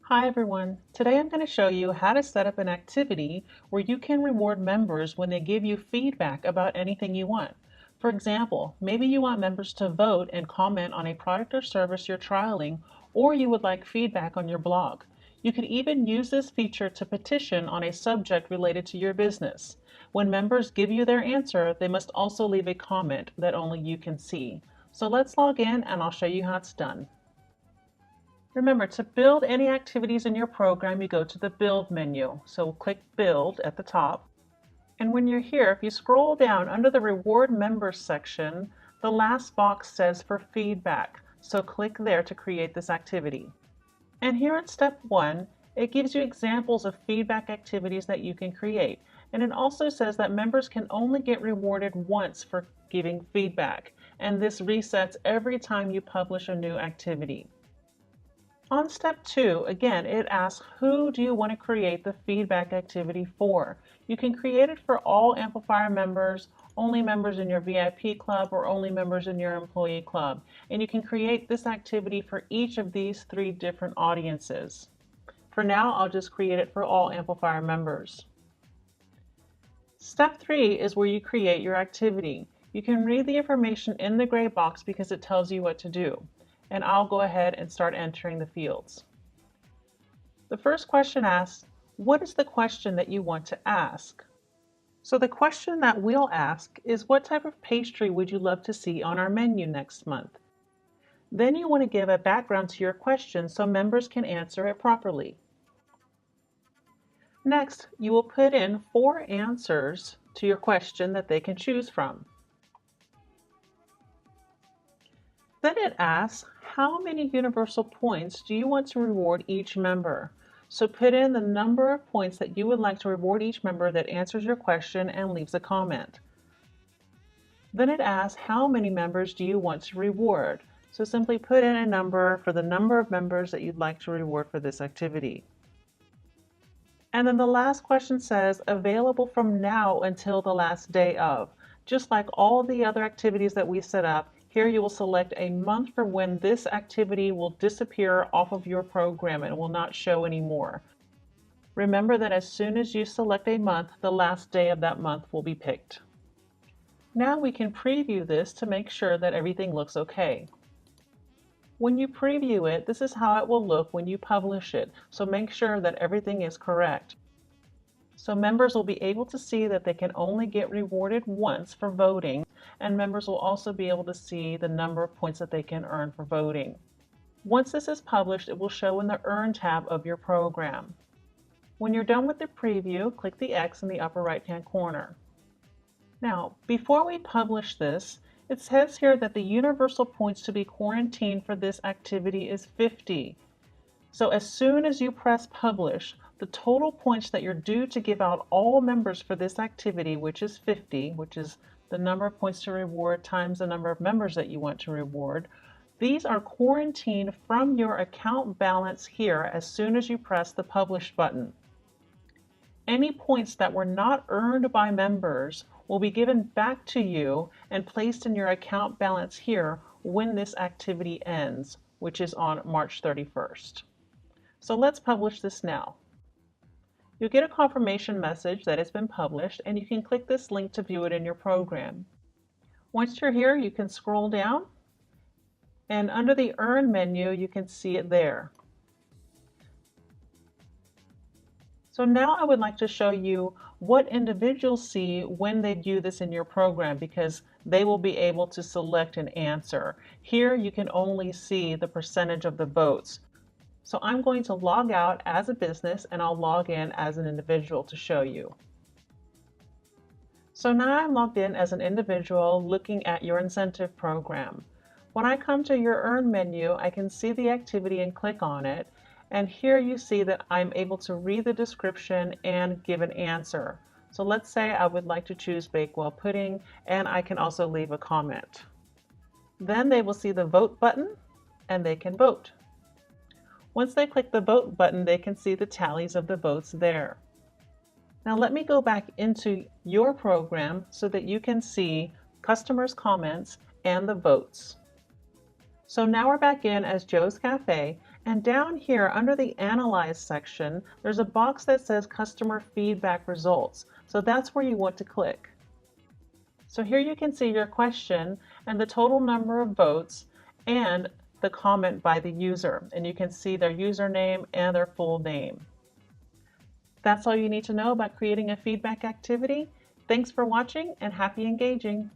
Hi everyone. Today I'm going to show you how to set up an activity where you can reward members when they give you feedback about anything you want. For example, maybe you want members to vote and comment on a product or service you're trialing, or you would like feedback on your blog. You could even use this feature to petition on a subject related to your business. When members give you their answer, they must also leave a comment that only you can see. So let's log in and I'll show you how it's done. Remember, to build any activities in your program, you go to the Build menu. So click Build at the top. And when you're here, if you scroll down under the Reward Members section, the last box says for feedback. So click there to create this activity. And here at step 1, it gives you examples of feedback activities that you can create. And it also says that members can only get rewarded once for giving feedback. And this resets every time you publish a new activity. On step 2, again, it asks who do you want to create the feedback activity for. You can create it for all Amplifier members, only members in your VIP club, or only members in your employee club. And you can create this activity for each of these 3 different audiences. For now, I'll just create it for all Amplifier members. Step 3 is where you create your activity. You can read the information in the gray box because it tells you what to do. And I'll go ahead and start entering the fields. The first question asks, what is the question that you want to ask? So the question that we'll ask is, what type of pastry would you love to see on our menu next month? Then you want to give a background to your question so members can answer it properly. Next, you will put in 4 answers to your question that they can choose from. Then it asks, how many universal points do you want to reward each member? So put in the number of points that you would like to reward each member that answers your question and leaves a comment. Then it asks, how many members do you want to reward? So simply put in a number for the number of members that you'd like to reward for this activity. And then the last question says, available from now until the last day of. Just like all the other activities that we set up, here you will select a month for when this activity will disappear off of your program and will not show anymore. Remember that as soon as you select a month, the last day of that month will be picked. Now we can preview this to make sure that everything looks okay. When you preview it, this is how it will look when you publish it, so make sure that everything is correct. So members will be able to see that they can only get rewarded once for voting, and members will also be able to see the number of points that they can earn for voting. Once this is published, it will show in the Earn tab of your program. When you're done with the preview, click the X in the upper right-hand corner. Now, before we publish this, it says here that the universal points to be quarantined for this activity is 50. So as soon as you press publish, the total points that you're due to give out all members for this activity, which is 50, which is the number of points to reward times the number of members that you want to reward, these are quarantined from your account balance here as soon as you press the publish button. Any points that were not earned by members will be given back to you and placed in your account balance here when this activity ends, which is on March 31st. So let's publish this now. You'll get a confirmation message that it's been published, and you can click this link to view it in your program. Once you're here, you can scroll down, and under the Earn menu, you can see it there. So now I would like to show you what individuals see when they view this in your program, because they will be able to select an answer. Here you can only see the percentage of the votes. So I'm going to log out as a business and I'll log in as an individual to show you. So now I'm logged in as an individual looking at your incentive program. When I come to your Earn menu, I can see the activity and click on it. And here you see that I'm able to read the description and give an answer. So let's say I would like to choose Bakewell pudding, and I can also leave a comment. Then they will see the vote button and they can vote. Once they click the vote button, they can see the tallies of the votes there. Now let me go back into your program so that you can see customers' comments and the votes. So now we're back in as Joe's Cafe, And down here under the Analyze section, there's a box that says Customer Feedback Results. So that's where you want to click. So here you can see your question and the total number of votes and the comment by the user. And you can see their username and their full name. That's all you need to know about creating a feedback activity. Thanks for watching and happy engaging.